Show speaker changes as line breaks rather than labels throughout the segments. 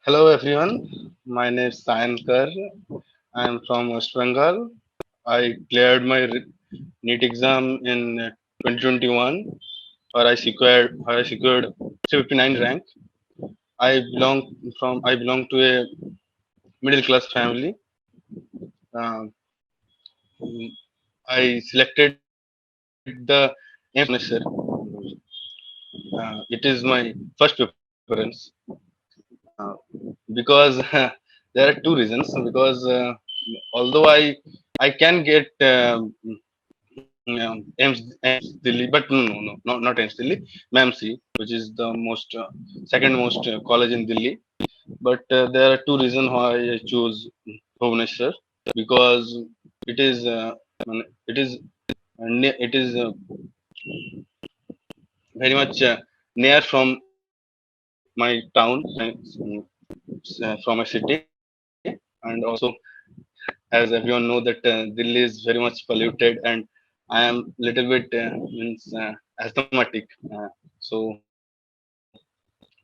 Hello everyone, my name is Sayan Kar. I am from West Bengal. I cleared my NEET exam in 2021, where I secured 59 rank. I belong to a middle class family. Um, I selected the MCA It is my first preference because there are two reasons. Because although I can get AIMS Delhi, but no, not AIMS Delhi, MAMC, which is the second most college in Delhi. But there are two reasons why I choose Bhubaneswar, because it is it is it is very much near from my town, from my city, and also, as everyone know, that Delhi is very much polluted, and I am little bit means asthmatic. So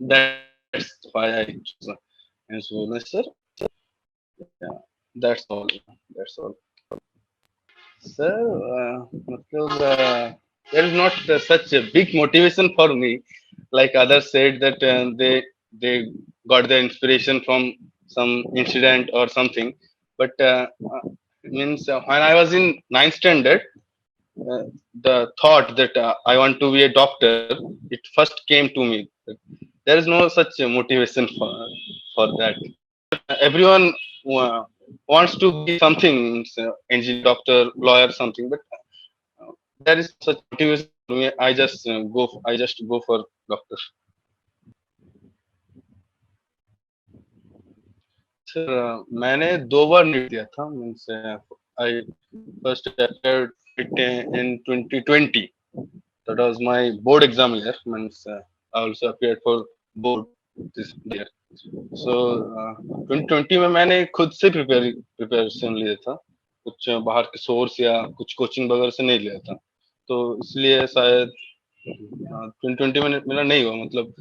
that's why I choose Bhubaneswar. Yeah, that's all. Sir, मतलब, there is not such a big motivation for me. Like others said that they got their inspiration from some incident or something. But means when I was in ninth standard, uh, the thought that I want to be a doctor, it first came to me. There is no such motivation for that. Everyone uh, wants to be something, engineer, doctor, lawyer, something, but there is such motivation for me. I just go for doctor. Sir, मैंने 2 बार NEET दिया था, means I first appeared it in 2020. That was my board exam year. Means I also appeared for board this year. So 2020 में मैंने खुद से preparation लिया था, कुछ बाहर के सोर्स या कुछ कोचिंग वगैरह से नहीं लिया था. तो इसलिए शायद 2020 में मेरा नहीं हुआ. मतलब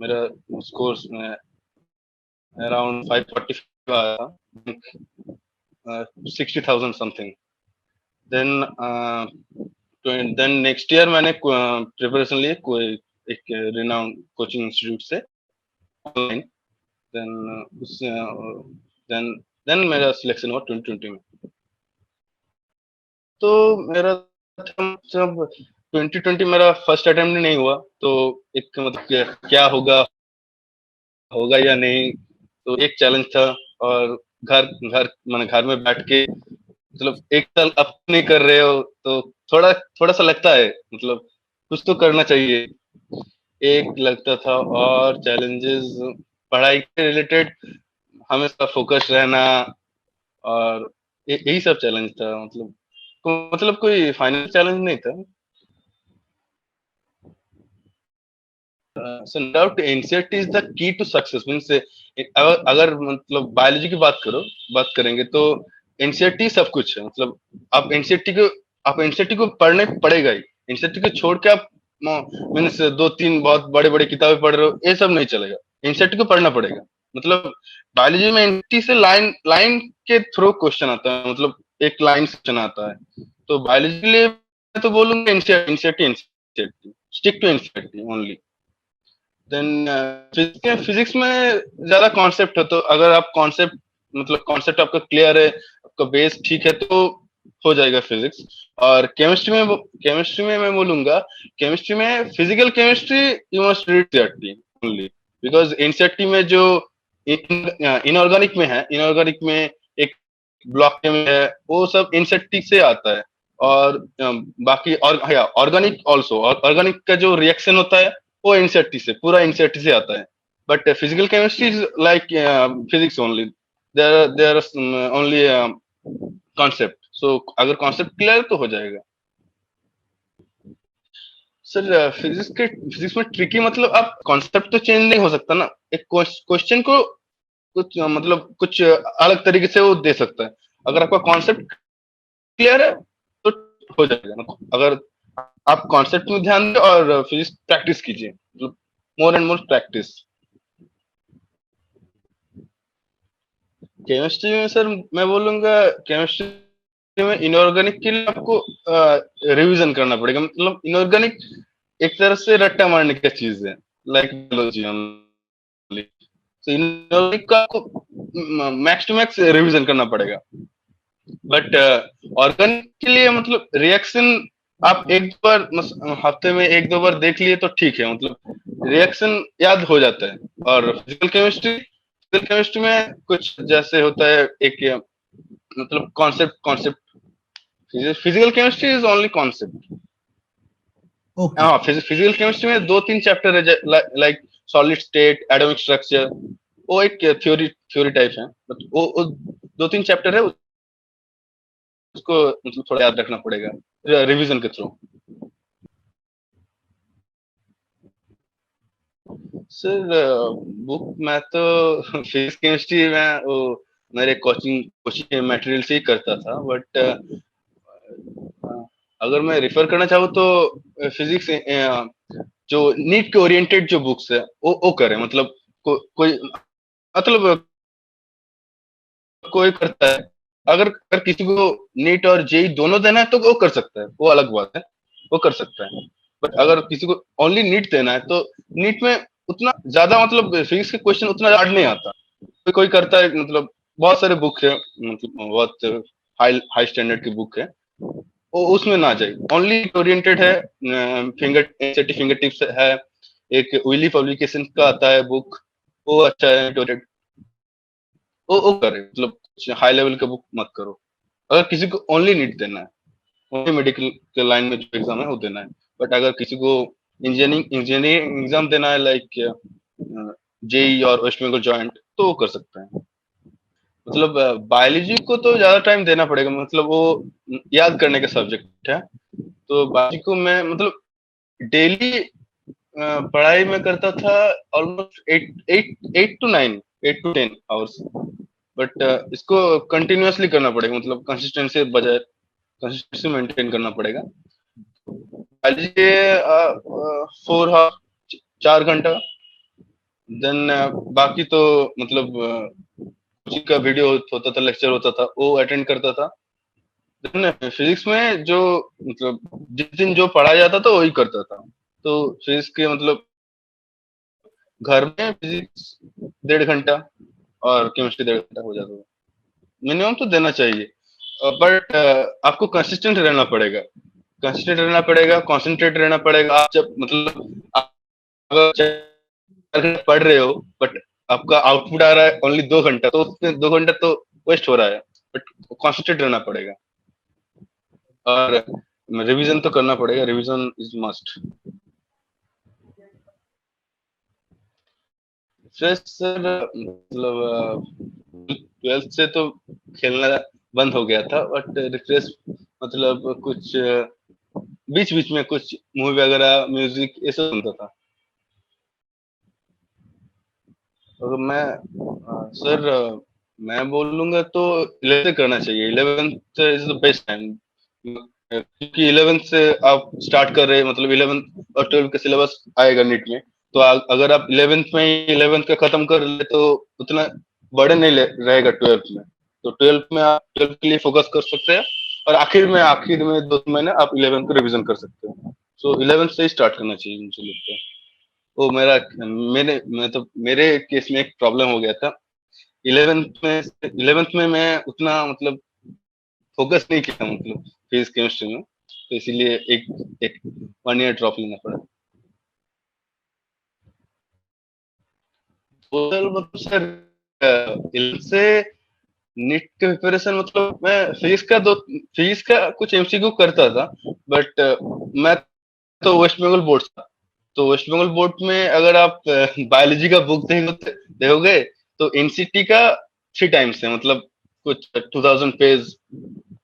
मेरा स्कोर अराउंड 545 आया था, 60,000 something. Then then next year मैंने प्रिपरेशन ली कोई एक रिनाउंड कोचिंग इंस्टीट्यूट से, ऑनलाइन. देन उस देन देन मेरा सिलेक्शन हुआ 2020 में. तो मेरा जब 2020 मेरा फर्स्ट अटेम्प्ट नहीं हुआ, तो एक मतलब क्या होगा होगा या नहीं, तो एक चैलेंज था. और घर घर मैंने घर में बैठ के, मतलब एक साल अब नहीं कर रहे हो, तो थोड़ा थोड़ा सा लगता है, मतलब कुछ तो करना चाहिए, एक लगता था. और चैलेंजेस पढ़ाई के रिलेटेड हमेशा फोकस रहना, और यही सब चैलेंज था. मतलब कोई फाइनल चैलेंज नहीं था. So no doubt NCERT is the key to success. Means अगर मतलब बायोलॉजी की बात करेंगे, तो एनसीईआरटी सब कुछ है. मतलब आप एनसीईआरटी को पढ़ने पड़ेगा ही. एनसीईआरटी को छोड़ के आप मीन्स दो तीन बहुत बड़े बड़े किताबें पढ़ रहे हो, ये सब नहीं चलेगा. एनसीईआरटी को पढ़ना पड़ेगा. मतलब बायोलॉजी में एनसीईआरटी से लाइन लाइन के थ्रू क्वेश्चन आता है, मतलब एक लाइन से क्वेश्चन आता है. तो बायोलॉजी के लिए मैं तो बोलूंगा NCERT NCERT NCERT, stick to NCERT only. Then physics में ज्यादा कॉन्सेप्ट है, तो अगर आप कॉन्सेप्ट मतलब कॉन्सेप्ट आपका क्लियर है, आपका बेस ठीक है, तो हो जाएगा फिजिक्स. और केमिस्ट्री में मैं बोलूंगा, केमिस्ट्री में physical chemistry you must read CRT only. Because NCERT में जो इनऑर्गेनिक में है, इनऑर्गेनिक में एक ब्लॉक में है, वो सब एनसीईआरटी से आता है. और बाकी और ऑर्गेनिक ऑल्सो, ऑर्गेनिक का जो रिएक्शन होता है, वो एनसीईआरटी से, पूरा एनसीईआरटी से आता है. But physical chemistry is like physics only. There only concept. So अगर कॉन्सेप्ट क्लियर तो हो जाएगा. सर, फिजिक्स में ट्रिकी मतलब आप कॉन्सेप्ट तो चेंज नहीं हो सकता ना. एक क्वेश्चन को कुछ मतलब कुछ अलग तरीके से वो दे सकता है. अगर आपका कॉन्सेप्ट क्लियर है तो हो जाएगा. मतलब अगर आप कॉन्सेप्ट में ध्यान दें और फिजिक्स प्रैक्टिस कीजिए, मतलब more and more practice. Chemistry में सर मैं बोलूंगा, केमिस्ट्री में इनऑर्गेनिक के लिए आपको रिवीजन करना पड़ेगा। मतलब इनऑर्गेनिक एक तरह से रट्टा मारने की चीज है, लाइक बायोलॉजी ओनली। तो इनऑर्गेनिक का आपको मैक्स टू मैक्स रिवीजन करना पड़ेगा। बट ऑर्गेनिक के लिए मतलब रिएक्शन आप एक दो बार हफ्ते में एक दो बार देख लिए तो ठीक है, मतलब रिएक्शन याद हो जाता है। और फिजिकल केमिस्ट्री में कुछ जैसे होता है एक मतलब concept physical chemistry is only concept.
Okay.
हाँ, फिजिकल केमिस्ट्री में दो तीन चैप्टर है, like solid state, atomic structure. वो एक थ्योरी थ्योरी टाइप है, बट वो दो तीन चैप्टर है, उसको मतलब थोड़ा याद रखना पड़ेगा रिवीजन के थ्रू। सर बुक मैं तो फिजिक्स केमिस्ट्री में वो मेरे कोचिंग कोचिंग मटेरियल से ही करता था। बट अगर मैं रेफर करना चाहूँ तो फिजिक्स जो नीट के ओरिएंटेड जो बुक्स है वो करें। मतलब कोई मतलब कोई करता है, अगर किसी को नीट और जेई दोनों देना है तो वो कर सकता है, वो अलग बात है, वो कर सकता है। बट अगर किसी को ओनली नीट देना है तो नीट में उतना ज्यादा मतलब फिजिक्स के क्वेश्चन उतना हार्ड नहीं आता। कोई कोई करता है, मतलब बहुत सारे बुक है, मतलब बहुत हाई हाई स्टैंडर्ड की बुक है, वो उसमें ना जाए। ओनली ओरिएंटेड है, फिंगर टिप्स है, एक विली पब्लिकेशन का आता है बुक, वो अच्छा है। वो करे, मतलब कुछ हाई लेवल का बुक मत करो। अगर किसी को ओनली नीट देना है, ओनली मेडिकल के लाइन में जो एग्जाम है वो देना है। बट अगर किसी को इंजीनियरिंग एग्जाम देना है, लाइक जेई और वेस्ट बंगाल जॉइंट, तो वो कर सकते हैं। मतलब बायोलॉजी को तो ज्यादा टाइम देना पड़ेगा, मतलब वो याद करने का सब्जेक्ट है। तो बायोलॉजी को मैं मतलब डेली पढ़ाई में करता था, ऑलमोस्ट 8 to 10 आवर्स। बट इसको कंटिन्यूअसली करना पड़ेगा, मतलब कंसिस्टेंसी बजाय कंसिस्टेंसी मेंटेन करना पड़ेगा। बायोलॉजी के 4 आवर, 4 घंटा। देन बाकी तो मतलब कोचिंग का वीडियो होता था, लेक्चर होता था, वो अटेंड करता था। देन फिजिक्स में जो मतलब जिस दिन जो पढ़ाया जाता था वही करता था। तो फिजिक्स के मतलब घर में फिजिक्स 1.5 घंटा और केमिस्ट्री 1.5 घंटा हो जाता था। मिनिमम तो देना चाहिए, बट आपको कंसिस्टेंट रहना पड़ेगा। कंसिस्टेंट रहना पड़ेगा, कॉन्सेंट्रेट रहना पड़ेगा। आप जब मतलब आप अगर 4 घंटे पढ़ रहे हो, बट आपका आउटपुट आ रहा है ओनली 2 घंटा, तो उसमें 2 घंटा तो वेस्ट हो रहा है। बट कॉन्सेंट्रेट रहना पड़ेगा, और रिवीजन तो करना पड़ेगा, revision is must. Stress sir मतलब 12th से तो खेलना बंद हो गया था। बट रिफ्रेश मतलब कुछ बीच बीच में कुछ मूवी वगैरह, म्यूजिक, ये सब सुनता था। अगर मैं सर मैं बोलूंगा तो 11th से करना चाहिए। 11th is the best time, क्योंकि 11th से आप स्टार्ट कर रहे हैं, मतलब 11th और 12th का सिलेबस आएगा नीट में। तो अगर आप 11th में ही 11th का खत्म कर ले तो उतना बर्डन नहीं रहेगा 12th में। तो 12th में आप 12th के लिए फोकस कर सकते हैं, और आखिर में 2 महीने आप 11th को रिवीजन कर सकते हैं। सो 11th से ही स्टार्ट करना चाहिए, मुझे लगता है। वो मेरे केस में एक प्रॉब्लम हो गया था। 11th में मैं उतना मतलब फोकस नहीं किया, मतलब फिजिक्स केमिस्ट्री में, तो इसीलिए एक एक 1 ईयर ड्रॉप लेना पड़ा। टोटल मतलब सर 11th से नीट के प्रिपरेशन, मतलब मैं फिजिक्स का कुछ एमसीक्यू करता था। बट मैं तो वेस्ट बंगाल बोर्ड था। तो वेस्ट बंगाल बोर्ड में अगर आप बायोलॉजी का बुक देखोगे तो एनसीटी का 3 टाइम्स है, मतलब कुछ 2000 पेज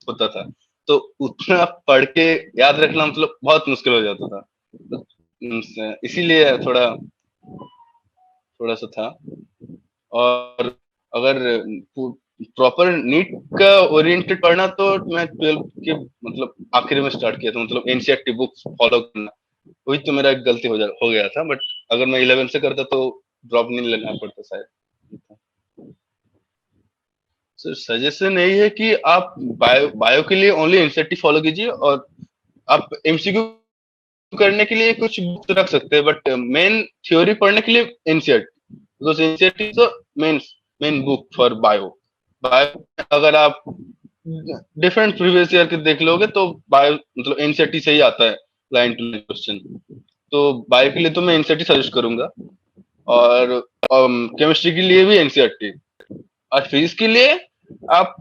होता था। तो उतना पढ़ के याद रखना मतलब बहुत मुश्किल हो जाता था। तो, इसीलिए थोड़ा थोड़ा सा था। और अगर प्रॉपर नीट का ओरिएंटेड पढ़ना तो मैं 12th के मतलब आखिर में स्टार्ट किया था, मतलब एनसीईआरटी बुक्स फॉलो करना। वही तो मेरा एक गलती हो गया था। बट अगर मैं 11 से करता तो ड्रॉप नहीं लेना पड़ता शायद। सजेशन यही है कि आप बायो बायो के लिए ओनली एनसीईआरटी फॉलो कीजिए, और आप एमसीक्यू करने के लिए कुछ बुक रख सकते हैं, बट मेन थ्योरी पढ़ने के लिए NCERT, because NCERT is the main main book for bio. Bio अगर आप डिफरेंट प्रीवियस ईयर के देख लोगे तो बायो मतलब एनसीईआरटी से ही आता है लाइन टू लाइन क्वेश्चन। तो बायो के लिए तो मैं एनसीईआरटी सजेस्ट करूंगा, और केमिस्ट्री के लिए भी एनसीईआरटी। और फिजिक्स के लिए आप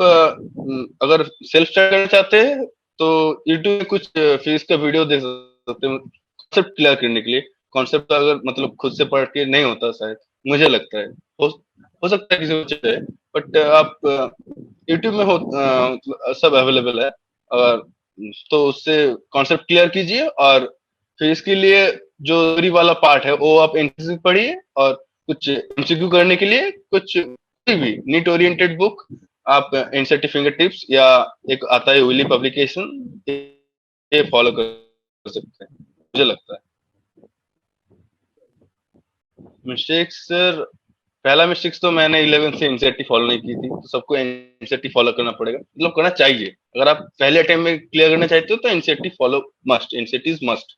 अगर सेल्फ स्टडी करना चाहते हैं तो यूट्यूब में कुछ फिजिक्स का वीडियो देख सकते हैं, कॉन्सेप्ट क्लियर करने के लिए। कॉन्सेप्ट तो अगर मतलब खुद से पढ़ के नहीं होता शायद, मुझे लगता है। हो सकता है किसी को चाहिए, बट आप यूट्यूब में मतलब सब अवेलेबल है। और तो उससे कॉन्सेप्ट क्लियर कीजिए, और फिर इसके लिए जो थ्योरी वाला पार्ट है वो आप एनसीसी पढ़िए, और कुछ एमसीक्यू करने के लिए कुछ कोई भी नीट ओरिएंटेड बुक आप एनसीईआरटी फिंगर टिप्स या एक आता है विली पब्लिकेशन, ये फॉलो कर सकते हैं, मुझे लगता है। मिस्टेक्स सर, पहला मिस्टेक्स तो मैंने 11th से एनसीईआरटी फॉलो नहीं की थी, तो सबको एनसीईआरटी फॉलो करना पड़ेगा, मतलब करना चाहिए। अगर आप पहले अटेम्प्ट में क्लियर करना चाहते हो तो NCERT follow must, NCERT is must.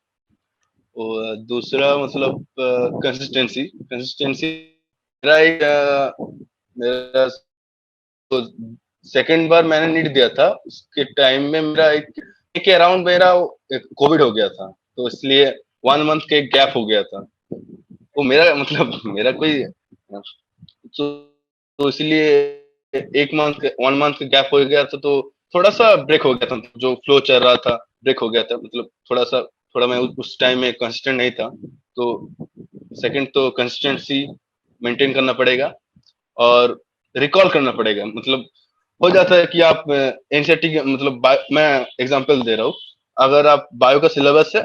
और दूसरा मतलब कंसिस्टेंसी कंसिस्टेंसी मेरा एक मेरा तो सेकंड बार मैंने नीट दिया था, उसके टाइम में मेरा एक के अराउंड मेरा कोविड हो गया था, तो इसलिए 1 मंथ का एक गैप हो गया था। वो मेरा मतलब मेरा कोई तो, तो इसलिए 1 मंथ 1 मंथ का गैप हो गया था, तो थोड़ा सा ब्रेक हो गया था, जो फ्लो चल रहा था ब्रेक हो गया था, मतलब थोड़ा मैं उस टाइम में कंसिस्टेंट नहीं था। तो सेकंड तो कंसिस्टेंसी मेंटेन करना पड़ेगा, और रिकॉल करना पड़ेगा। मतलब हो जाता है कि आप एनसीईआरटी के मतलब मैं एग्जांपल दे रहा हूँ, अगर आप बायो का सिलेबस है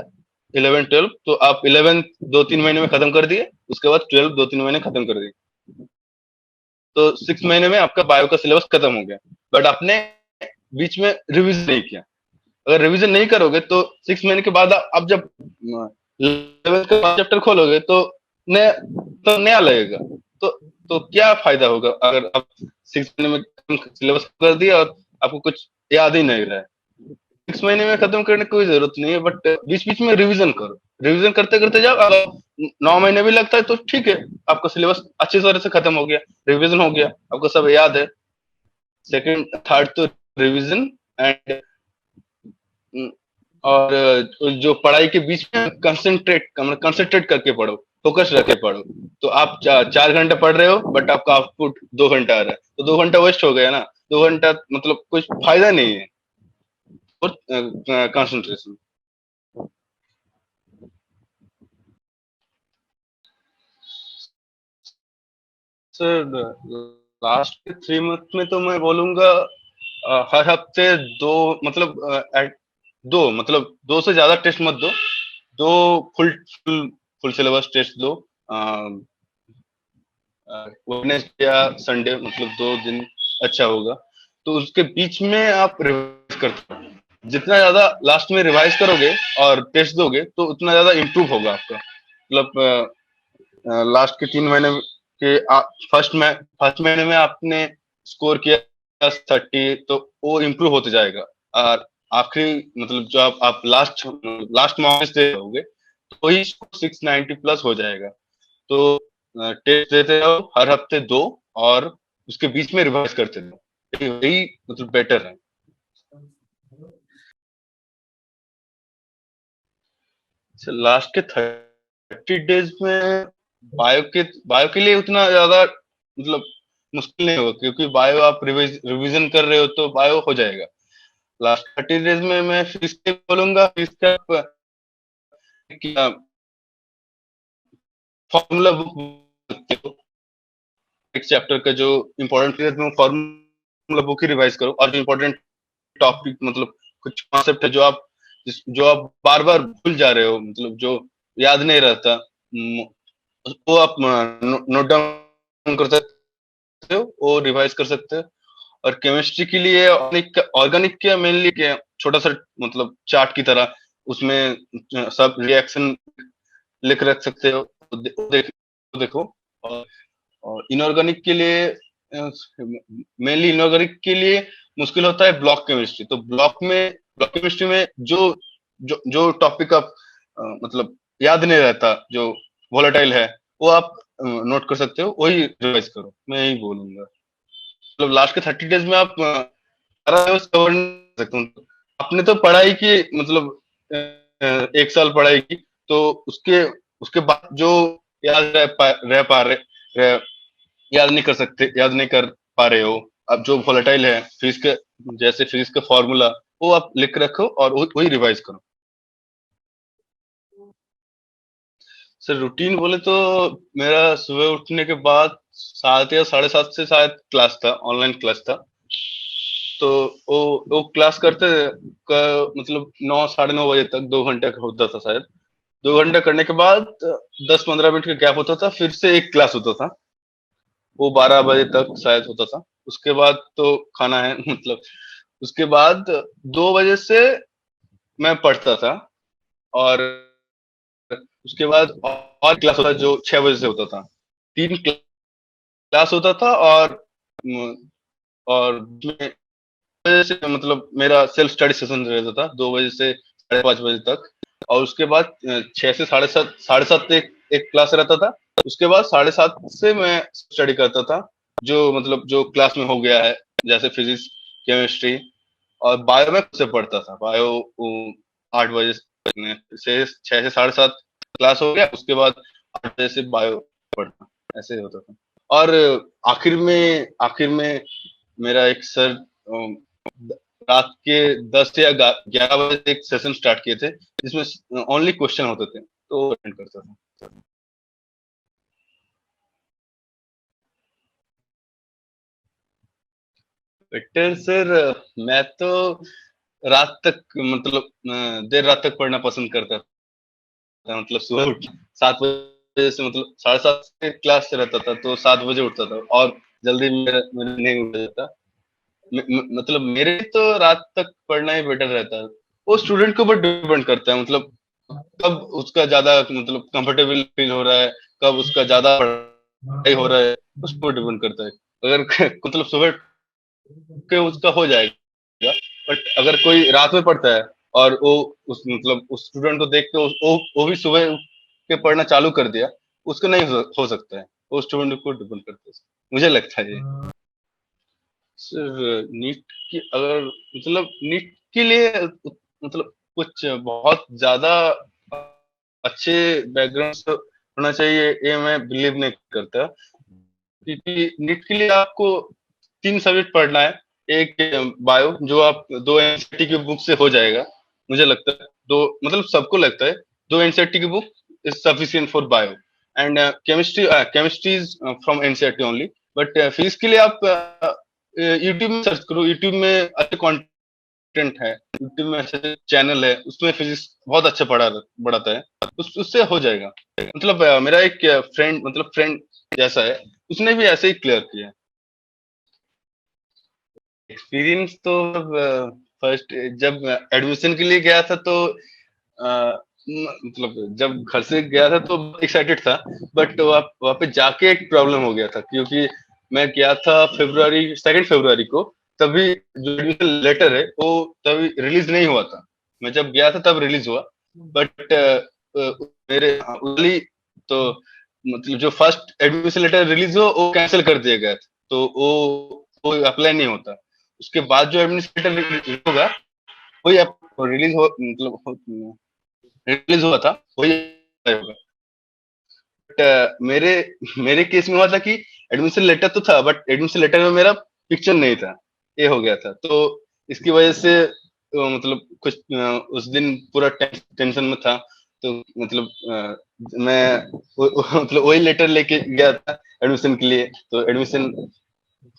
11 12, तो आप 11 2 3 महीने में खत्म कर दिए, उसके बाद 12 2 3 महीने खत्म कर दिए, तो 6 महीने में आपका बायो का सिलेबस खत्म हो गया। बट आपने बीच में रिविजन नहीं किया। अगर रिवीजन नहीं करोगे तो 6 महीने के बाद आप जब 11th का चैप्टर खोलोगे तो नया नया लगेगा। तो तो क्या फायदा होगा अगर आप 6 महीने में सिलेबस कर दिया और आपको कुछ याद ही नहीं रहा है। 6 महीने में खत्म करने की कोई जरूरत नहीं है, बट बीच बीच में रिवीजन करो, रिवीजन करते करते जाओ। अगर 9 महीने भी लगता है तो ठीक है, आपका सिलेबस अच्छी तरह से खत्म हो गया, रिवीजन हो गया, आपको सब याद है। सेकंड थर्ड तो रिवीजन एंड और जो पढ़ाई के बीच में कंसंट्रेट करके पढ़ो, फोकस रख के पढ़ो। तो आप 4 घंटे पढ़ रहे हो बट आपका आउटपुट 2 घंटा आ रहा है, तो 2 घंटा वेस्ट हो गया ना। 2 घंटा मतलब कुछ फायदा नहीं है। और कंसंट्रेशन सर, लास्ट के 3 मंथ में तो मैं बोलूंगा हर हफ्ते दो, मतलब दो से ज्यादा टेस्ट मत दो। दो full full full syllabus test दो, वेडनेसडे या संडे, मतलब 2 दिन अच्छा होगा। तो उसके बीच में आप रिवाइज करते हो, जितना ज्यादा लास्ट में रिवाइज करोगे और टेस्ट दोगे तो उतना ज्यादा इम्प्रूव होगा आपका। मतलब लास्ट के 3 महीने के फर्स्ट महीने में आपने स्कोर किया 30, तो वो इम्प्रूव होते जाएगा। और आखिरी मतलब जो आप लास्ट लास्ट मॉक टेस्ट दे रहोगे तो वही 690+ हो जाएगा। तो टेस्ट देते रहो हर हफ्ते दो, और उसके बीच में रिवाइज करते रहो, यही मतलब बेटर है। लास्ट के 30 डेज में बायो के लिए उतना ज्यादा मतलब मुश्किल नहीं होगा, क्योंकि बायो आप रिवीजन कर रहे हो तो बायो हो जाएगा। लास्ट 30 डेज में मैं फिजिक्स के बोलूंगा, फिजिक्स का फॉर्मूला बुक, एक चैप्टर का जो इम्पोर्टेंट पीरियड में फॉर्मूला बुक ही रिवाइज करो, और जो इम्पोर्टेंट टॉपिक मतलब कुछ कॉन्सेप्ट है जो आप बार बार भूल जा रहे हो, मतलब जो याद नहीं रहता, वो आप नोट डाउन कर सकते हो, वो रिवाइज कर सकते हो। और केमिस्ट्री के लिए ऑर्गेनिक के मेनली क्या, छोटा सा मतलब चार्ट की तरह उसमें सब रिएक्शन लिख रख सकते हो, देखो। और इनऑर्गेनिक के लिए मेनली इनऑर्गेनिक के लिए मुश्किल होता है ब्लॉक केमिस्ट्री। तो ब्लॉक केमिस्ट्री में जो टॉपिक आप मतलब याद नहीं रहता, जो वोलेटाइल है, वो आप नोट कर सकते हो, वही रिवाइज करो, मैं यही बोलूंगा। मतलब लास्ट के 30 डेज में आप सारा कवर नहीं कर सकते हो। आपने तो पढ़ाई की, मतलब 1 साल पढ़ाई की, तो उसके उसके बाद जो याद रह पा रहे रह, याद नहीं कर सकते, याद नहीं कर पा रहे हो, अब जो वोलेटाइल है फिजिक्स के, जैसे फिजिक्स का फॉर्मूला, वो आप लिख रखो और वही रिवाइज करो। सर रूटीन बोले तो मेरा सुबह उठने के बाद 7 या 7:30 से शायद क्लास था, ऑनलाइन क्लास था। तो वो क्लास करते मतलब 9 साढ़े 9 बजे तक 2 घंटे का होता था शायद। 2 घंटे करने के बाद 10-15 मिनट का गैप होता था, फिर से एक क्लास होता था, वो 12 बजे तक शायद होता था। उसके बाद तो खाना है मतलब। उसके बाद 2 बजे से मैं पढ़ता था, और उसके बाद और क्लास होता जो 6 बजे से होता था। 3 क्लास होता था, और बजे से मतलब मेरा सेल्फ स्टडी सेशन रहता था 2 बजे से 5:30 बजे तक। और उसके बाद 6 से 7:30, 7:30 एक क्लास रहता था। उसके बाद 7:30 से मैं स्टडी करता था, जो मतलब जो क्लास में हो गया है, जैसे फिजिक्स, केमिस्ट्री। और बायो में खुद से पढ़ता था, बायो 8 बजे से 6 से 7:30 क्लास हो गया, उसके बाद 8 बजे से बायो पढ़ना, ऐसे होता था। और आखिर में मेरा एक सर रात के 10 या 11 बजे एक सेशन स्टार्ट किए थे, जिसमें ओनली क्वेश्चन होते थे, तो अटेंड करता था। बेटर सर, मैं तो रात तक मतलब देर रात तक पढ़ना पसंद करता था। मतलब सुबह उठ 7 बजे से, मतलब 7:30 से क्लास रहता था, तो 7 बजे उठता था, और जल्दी मेरा नहीं उठा जाता। मतलब मेरे तो रात तक पढ़ना ही बेटर रहता है। वो स्टूडेंट के ऊपर डिपेंड करता है, मतलब कब उसका ज्यादा मतलब कंफर्टेबल फील हो रहा है, कब उसका ज्यादा पढ़ाई हो रहा है, उस पर डिपेंड करता है। अगर मतलब सुबह के उसका हो जाएगा, बट अगर कोई रात में पढ़ता है, और वो उस मतलब उस स्टूडेंट को देख के वो भी सुबह उठ के पढ़ना चालू कर दिया, उसको नहीं हो सकता है। वो स्टूडेंट को डिपेंड करता है, मुझे लगता है ये। सर नीट की अगर मतलब नीट के लिए मतलब कुछ बहुत ज्यादा अच्छे बैकग्राउंड से होना चाहिए, ये मैं बिलीव नहीं करता। क्योंकि नीट के लिए आपको 3 सब्जेक्ट पढ़ना है। एक बायो, जो आप 2 एनसीईआरटी की बुक से हो जाएगा, मुझे लगता है। दो मतलब सबको लगता है 2 एनसीईआरटी की book is sufficient for bio. And chemistry is from NCERT only. But physics के लिए आप यूट्यूब में सर्च करो, यूट्यूब में अच्छे कंटेंट है, यूट्यूब में अच्छे चैनल है, उसमें फिजिक्स बहुत अच्छा पढ़ाता है। उससे हो जाएगा। मतलब मेरा एक फ्रेंड जैसा है, उसने भी ऐसे ही क्लियर किया है। एक्सपीरियंस तो फर्स्ट जब एडमिशन के लिए गया था, तो मतलब जब घर से गया था तो एक्साइटेड था। बट वहाँ पे जाके एक प्रॉब्लम हो गया था, क्योंकि मैं गया था फरवरी 2 फरवरी को। तभी जो एडमिशन लेटर है वो तभी रिलीज नहीं हुआ था। मैं जब गया था तब रिलीज हुआ। बट मेरे उली तो मतलब जो फर्स्ट एडमिशन लेटर रिलीज हुआ वो कैंसिल कर दिया गया था, तो वो अप्लाई नहीं होता। उसके बाद जो एडमिशन लेटर होगा, वही आप रिलीज हुआ था, वही होगा। बट मेरे केस में हुआ था कि एडमिशन लेटर तो था, बट एडमिशन लेटर में मेरा पिक्चर नहीं था, ये हो गया था। तो इसकी वजह से मतलब कुछ उस दिन पूरा टेंशन में था। तो मतलब मैं मतलब वही लेटर लेके गया था एडमिशन के लिए। तो एडमिशन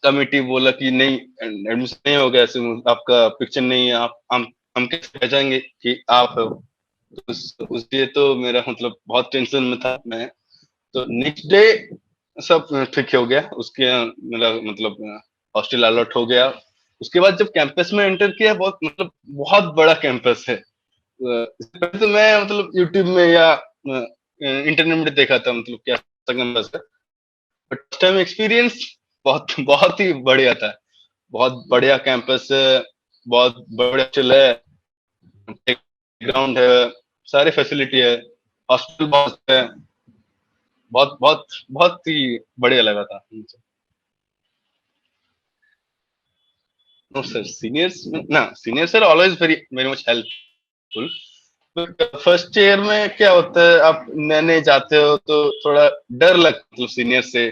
कमिटी बोला कि नहीं, एडमिशन नहीं होगा, ऐसे आपका पिक्चर नहीं है, हम कैसे पहचानेंगे कि आप हो। तो उस लिए तो मेरा मतलब बहुत टेंशन में था मैं। तो नेक्स्ट डे सब ठीक हो गया, उसके मेरा मतलब हॉस्टल अलॉट हो गया। उसके बाद जब कैंपस में एंटर किया, बहुत बड़ा कैंपस है। इससे पहले तो मैं मतलब यूट्यूब में या इंटरनेट में देखा था, मतलब कैसा कैंपस है। बट फर्स्ट टाइम एक्सपीरियंस बहुत बहुत ही बढ़िया था। बहुत बढ़िया कैंपस है, बहुत बढ़िया हॉस्टल है, ग्राउंड है, सारी फैसिलिटी है, हॉस्टल बहुत है, बहुत बहुत बहुत ही बढ़िया लगा था मुझे। नो सर, सीनियर्स ना, seniors are always very very much helpful. First year में क्या होता है, आप नए नए जाते हो तो थोड़ा डर लगता है, मतलब सीनियर से।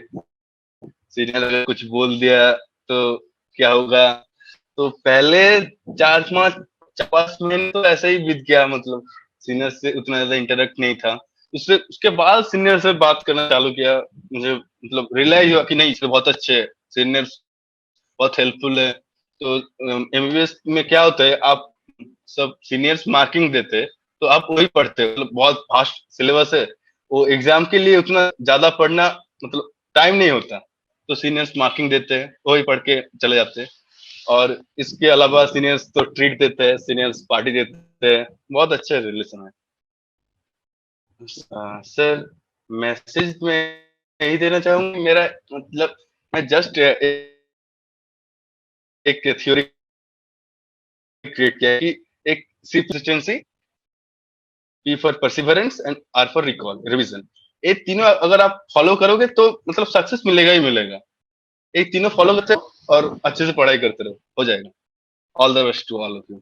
सीनियर अगर कुछ बोल दिया तो क्या होगा। तो पहले 4 5 4 5 महीने तो ऐसे ही बीत गया, मतलब सीनियर से उतना ज्यादा इंटरेक्ट नहीं था। उससे उसके बाद सीनियर से बात करना चालू किया। मुझे मतलब रियलाइज हुआ कि नहीं, इसमें बहुत अच्छे हैं सीनियर, बहुत हेल्पफुल है। तो एमबीबीएस में क्या होता है, आप सब सीनियर्स मार्किंग देते हैं, तो आप वही पढ़ते हो, मतलब बहुत फास्ट सिलेबस है। वो एग्जाम के लिए उतना ज्यादा पढ़ना, मतलब टाइम नहीं होता। तो सीनियर्स मार्किंग देते हैं, वही पढ़ के चले जाते हैं। और इसके अलावा सीनियर्स तो ट्रीट देते हैं, सीनियर्स पार्टी देते हैं, बहुत अच्छे रिलेशन है। सर, मैसेज में यही देना चाहूंगा, मेरा मतलब मैं जस्ट एक थ्योरी क्रिएट किया है कि एक C consistency, P for perseverance and R for recall revision. ये तीनों अगर आप फॉलो करोगे तो मतलब सक्सेस मिलेगा ही मिलेगा। ये तीनों फॉलो करते रहो और अच्छे से पढ़ाई करते रहो, हो जाएगा। All the best to all of you.